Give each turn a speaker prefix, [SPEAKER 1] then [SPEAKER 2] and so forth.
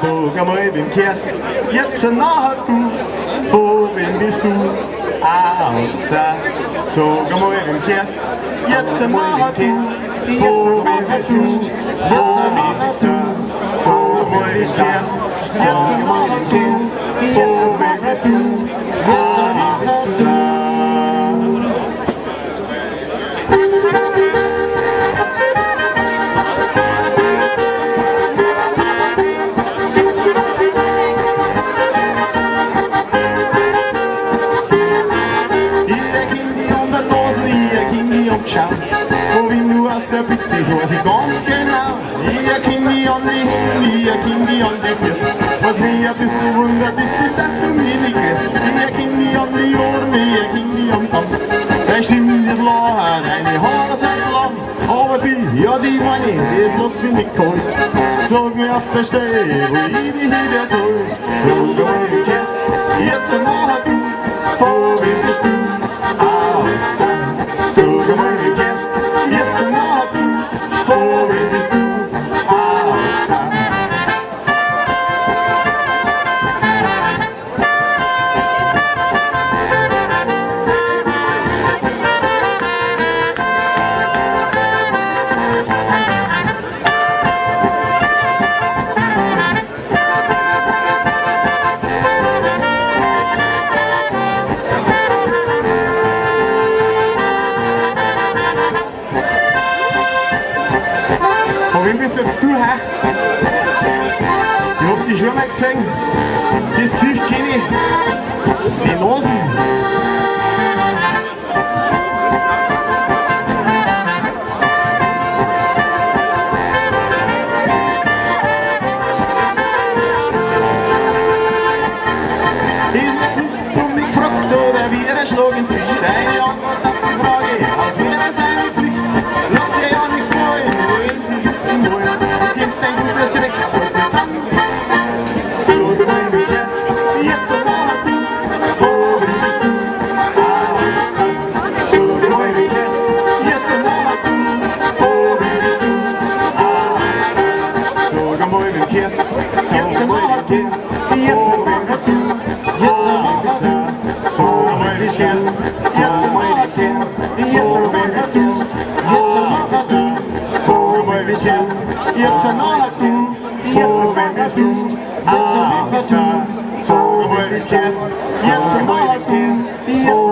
[SPEAKER 1] så gør mig hvem kæreste. Jetzt har du, for hvem hvis du Außer, så gør mig hvem kæreste. Jetzt har du, for hvem hvis du Außer, så gør mig hvem kæreste. Jetzt har du, for hvem hvis du Außer. Wo vi nu er så bestemt, så er ganz genau. Ich kenne die an die Hände, ich kenne die an die Füße. Was mich ein bisschen wundert ist, dass du mich nicht kriegst. Ich kenne die an die Ohren, ich kenne die am Kamm. Dein Stimme ist lang, deine Haare sind lang. Aber die, ja die meine, das lässt mich nicht kalt. Sag mir auf der Stelle, wo ich dich wieder soll. Sag mir, wie kennst, jetzt nachher du, vor wem bist du? Außer. Så gør mig hvem kæreste, jetzt når du, for hvem hvis du Außer. Und wen bist jetzt du, hä? Ich hab dich schon mal gesehen. Das Gesicht kenne ich. Die Nasen. Ist du mich gefragt oder wie ein Schlag ins Gesicht? Deine Antwort auf die Frage, als wäre es eine Pflicht. Lass dir ja nichts gefallen, wollen sie wissen wollen. Du kennst dein gutes Recht, sagst du dann. So gemein wie Kerst, jetzt nachher du, vor wem bist du? Außer. So gemein wie Kerst, jetzt nachher du, vor wem bist du? Außer. So gemein wie Kerst, jetzt nachher du, vor wem bist du? Außer. So gemein wie Kerst, jetzt nachher du, vor wem bist du? Jetzt nachher du, vor wem bist du? Außer, so gewollt wie Kerst. Jetzt nachher du, vor